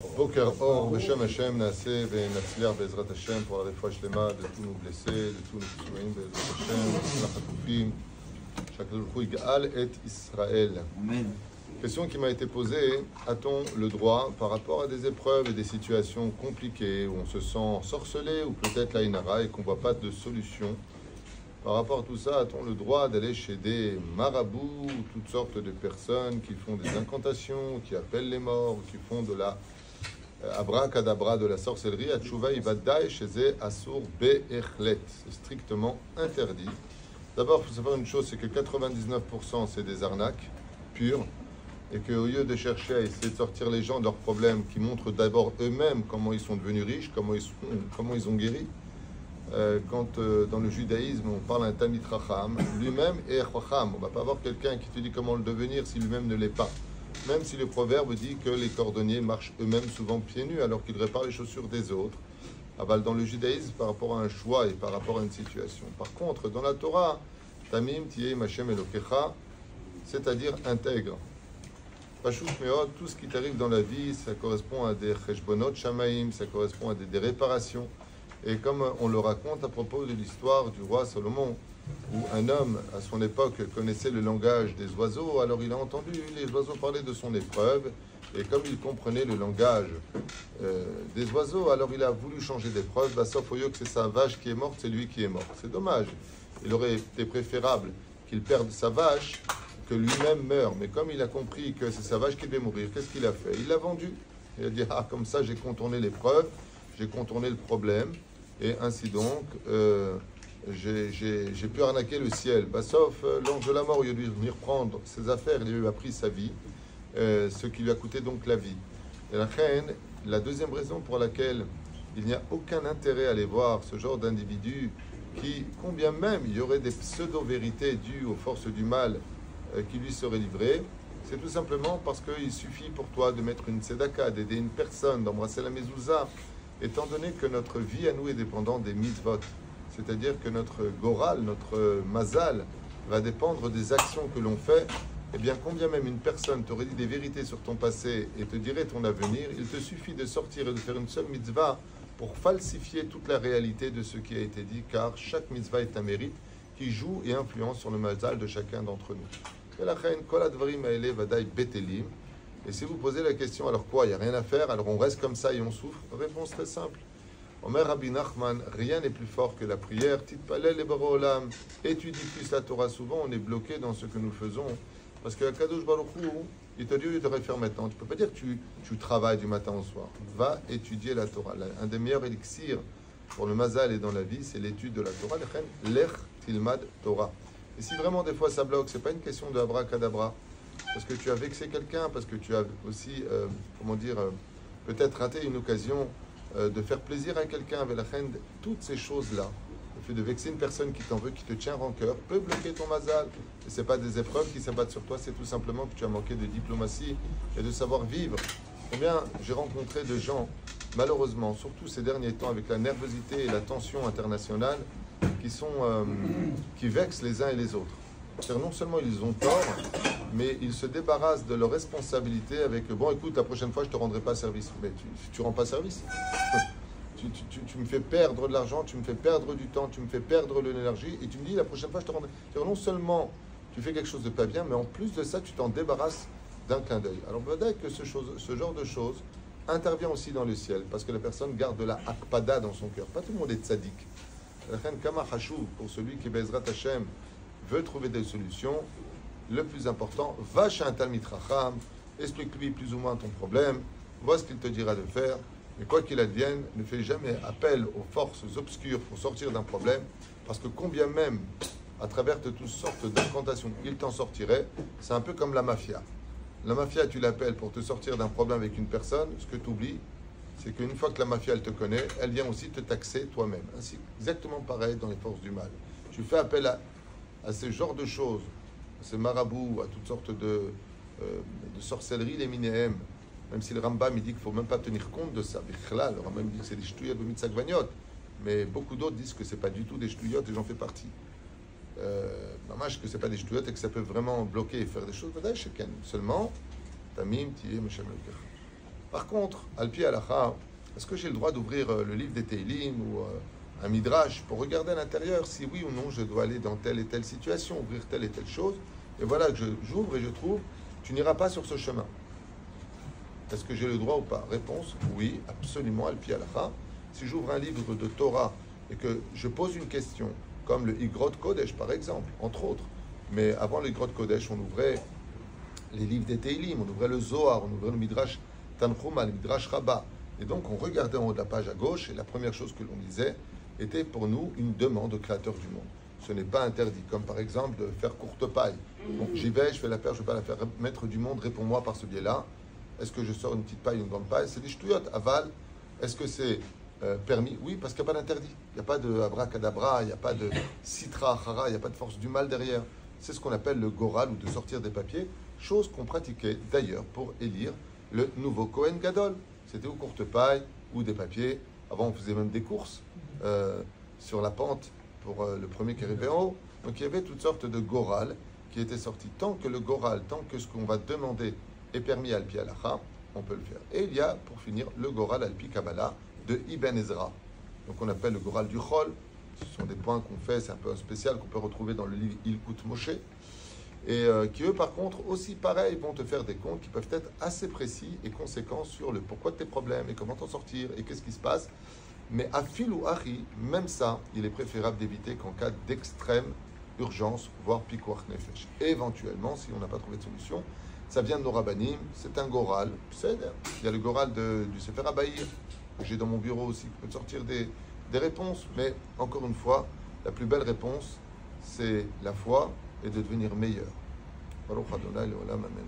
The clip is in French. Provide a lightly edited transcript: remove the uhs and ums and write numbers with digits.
Boker Or, Beshem Hashem, Naaseh, Venatzliach, Bezrat Hashem, pour la réfoua shlema de tous nos blessés, de tous nos psuim, Bezrat Hashem, de la Chatoufim, Shakadosh Baruch Hu Yig'al et Israël. Amen. Question qui m'a été posée, a-t-on le droit, par rapport à des épreuves et des situations compliquées, où on se sent sorcelé, ou peut-être la inara, et qu'on ne voit pas de solution, par rapport à tout ça, a-t-on le droit d'aller chez des marabouts, toutes sortes de personnes qui font des incantations, qui appellent les morts, qui font de la abracadabra, de la sorcellerie? Atchouva ibadai chez Assour Be'echlet. C'est strictement interdit. D'abord, il faut savoir une chose, c'est que 99% c'est des arnaques pures, et qu'au lieu de chercher à essayer de sortir les gens de leurs problèmes, qui montrent d'abord eux-mêmes comment ils sont devenus riches, comment ils ont guéri. Dans le judaïsme on parle d'un Talmid Chacham, lui-même est Chacham. On ne va pas avoir quelqu'un qui te dit comment le devenir si lui-même ne l'est pas. Même si le proverbe dit que les cordonniers marchent eux-mêmes souvent pieds nus alors qu'ils réparent les chaussures des autres. Aval dans le judaïsme par rapport à un choix et par rapport à une situation. Par contre, dans la Torah, Tamim Tiyeh Hashem Elokecha, c'est-à-dire intègre. Pashut Meod, tout ce qui t'arrive dans la vie, ça correspond à des cheshbonot shamaim, ça correspond à des réparations. Et comme on le raconte à propos de l'histoire du roi Salomon, où un homme, à son époque, connaissait le langage des oiseaux, alors il a entendu les oiseaux parler de son épreuve, et comme il comprenait le langage des oiseaux, alors il a voulu changer d'épreuve. Bah, sauf au lieu que c'est sa vache qui est morte, c'est lui qui est mort. C'est dommage. Il aurait été préférable qu'il perde sa vache que lui-même meure. Mais comme il a compris que c'est sa vache qui devait mourir, qu'est-ce qu'il a fait? Il l'a vendue. Il a dit, ah, comme ça j'ai contourné l'épreuve, j'ai contourné le problème. Et ainsi donc, j'ai pu arnaquer le ciel. Bah, sauf l'ange de la mort, au lieu de lui venir prendre ses affaires, il lui a pris sa vie, ce qui lui a coûté donc la vie. Et la deuxième raison pour laquelle il n'y a aucun intérêt à aller voir ce genre d'individu qui, combien même il y aurait des pseudo-vérités dues aux forces du mal qui lui seraient livrées, c'est tout simplement parce qu'il suffit pour toi de mettre une tzedaka, d'aider une personne, d'embrasser la mezouza, étant donné que notre vie à nous est dépendante des mitzvot, c'est-à-dire que notre goral, notre mazal, va dépendre des actions que l'on fait, eh bien combien même une personne t'aurait dit des vérités sur ton passé et te dirait ton avenir, il te suffit de sortir et de faire une seule mitzvah pour falsifier toute la réalité de ce qui a été dit, car chaque mitzvah est un mérite qui joue et influence sur le mazal de chacun d'entre nous. Et la reine, kol advarim haele vadai betelim. Et si vous posez la question, alors quoi, il n'y a rien à faire, alors on reste comme ça et on souffre? Réponse très simple. Omer Rabbi Nachman, rien n'est plus fort que la prière. Titpalel le Baro Olam, étudie plus la Torah. Souvent, on est bloqué dans ce que nous faisons. Parce que Kadosh Baruch Hu, il te dit, il devrait faire maintenant. Tu ne peux pas dire que tu travailles du matin au soir. Va étudier la Torah. Un des meilleurs élixirs pour le mazal et dans la vie, c'est l'étude de la Torah. Lech tilmad Torah. Et si vraiment des fois ça bloque, ce n'est pas une question de abracadabra. Parce que tu as vexé quelqu'un, parce que tu as aussi, peut-être raté une occasion de faire plaisir à quelqu'un avec la reine. Toutes ces choses-là, le fait de vexer une personne qui t'en veut, qui te tient rancœur, peut bloquer ton mazal. Et ce n'est pas des épreuves qui s'abattent sur toi, c'est tout simplement que tu as manqué de diplomatie et de savoir-vivre. Combien j'ai rencontré de gens, malheureusement, surtout ces derniers temps, avec la nervosité et la tension internationale, qui vexent les uns et les autres. C'est-à-dire non seulement ils ont tort, mais ils se débarrassent de leurs responsabilités avec « Bon, écoute, la prochaine fois, je ne te rendrai pas service. » Mais tu ne rends pas service. Tu me fais perdre de l'argent, tu me fais perdre du temps, tu me fais perdre de l'énergie, et tu me dis « La prochaine fois, je te rendrai. » Non seulement tu fais quelque chose de pas bien, mais en plus de ça, tu t'en débarrasses d'un clin d'œil. Alors, peut-être que ce genre de choses intervient aussi dans le ciel, parce que la personne garde de la akpada dans son cœur. Pas tout le monde est tzaddik. Pour celui qui Bezrat Hashem veut trouver des solutions, le plus important, va chez un Talmid Chacham, explique-lui plus ou moins ton problème, vois ce qu'il te dira de faire, mais quoi qu'il advienne, ne fais jamais appel aux forces obscures pour sortir d'un problème, parce que combien même, à travers de toutes sortes d'incantations, il t'en sortirait, c'est un peu comme la mafia. La mafia, tu l'appelles pour te sortir d'un problème avec une personne, ce que tu oublies, c'est qu'une fois que la mafia, elle te connaît, elle vient aussi te taxer toi-même. Ainsi, exactement pareil dans les forces du mal. Tu fais appel à ce genre de choses, à ces marabouts, à toutes sortes de sorcelleries, les minéem, même si le Rambam il dit qu'il ne faut même pas tenir compte de ça. Le Rambam dit que c'est des ch'touillottes de mitzagvaniot, mais beaucoup d'autres disent que ce n'est pas du tout des ch'touillottes et j'en fais partie. Dommage que ce n'est pas des ch'touillottes et que ça peut vraiment bloquer et faire des choses. Seulement, Tamim, Tiyeh, Meshem Elokecha. Par contre, Al-Pi Halacha, est-ce que j'ai le droit d'ouvrir le livre des Teilim ou un Midrash pour regarder à l'intérieur si oui ou non je dois aller dans telle et telle situation, ouvrir telle et telle chose? Et voilà que j'ouvre et je trouve, tu n'iras pas sur ce chemin. Est-ce que j'ai le droit ou pas? Réponse, oui, absolument, Al-Pi Halacha. Si j'ouvre un livre de Torah et que je pose une question, comme le Igrot Kodesh par exemple, entre autres, mais avant le Igrot Kodesh, on ouvrait les livres des Teilim, on ouvrait le Zohar, on ouvrait le Midrash Tanchuma, le Midrash Rabbah. Et donc on regardait en haut de la page à gauche et la première chose que l'on lisait était pour nous une demande au Créateur du monde. Ce n'est pas interdit, comme par exemple de faire courte paille. Donc j'y vais, je fais la faire, je ne vais pas la faire. Maître du monde, réponds-moi par ce biais-là. Est-ce que je sors une petite paille, une grande paille? C'est des ch'touillottes. Aval, est-ce que c'est permis? Oui, parce qu'il n'y a pas d'interdit. Il n'y a pas de abracadabra, il n'y a pas de citra, hara, il n'y a pas de force du mal derrière. C'est ce qu'on appelle le goral ou de sortir des papiers, chose qu'on pratiquait d'ailleurs pour élire le nouveau Kohen Gadol. C'était ou courte paille ou des papiers. Avant, on faisait même des courses sur la pente pour le premier qui arrivait en haut. Donc il y avait toutes sortes de goral qui étaient sortis. Tant que le goral, tant que ce qu'on va demander est permis à Al-Pi Halacha, on peut le faire. Et il y a, pour finir, le goral Al-Pi Kabbalah de Ibn Ezra. Donc on appelle le goral du Chol. Ce sont des points qu'on fait, c'est un peu un spécial qu'on peut retrouver dans le livre Ilkut Moshe. Et qui eux, par contre, aussi pareil, vont te faire des comptes qui peuvent être assez précis et conséquents sur le pourquoi de tes problèmes et comment t'en sortir et qu'est-ce qui se passe. Mais à fil ou achi, même ça, il est préférable d'éviter qu'en cas d'extrême urgence, voire pikuach nefesh. Éventuellement, si on n'a pas trouvé de solution, ça vient de nos rabbanim, c'est un goral. Il y a le goral du Sefer Abaïr, que j'ai dans mon bureau aussi, qui peut te sortir des réponses. Mais encore une fois, la plus belle réponse, c'est la foi et de devenir meilleur. Baruch Adonai Leolam Amen.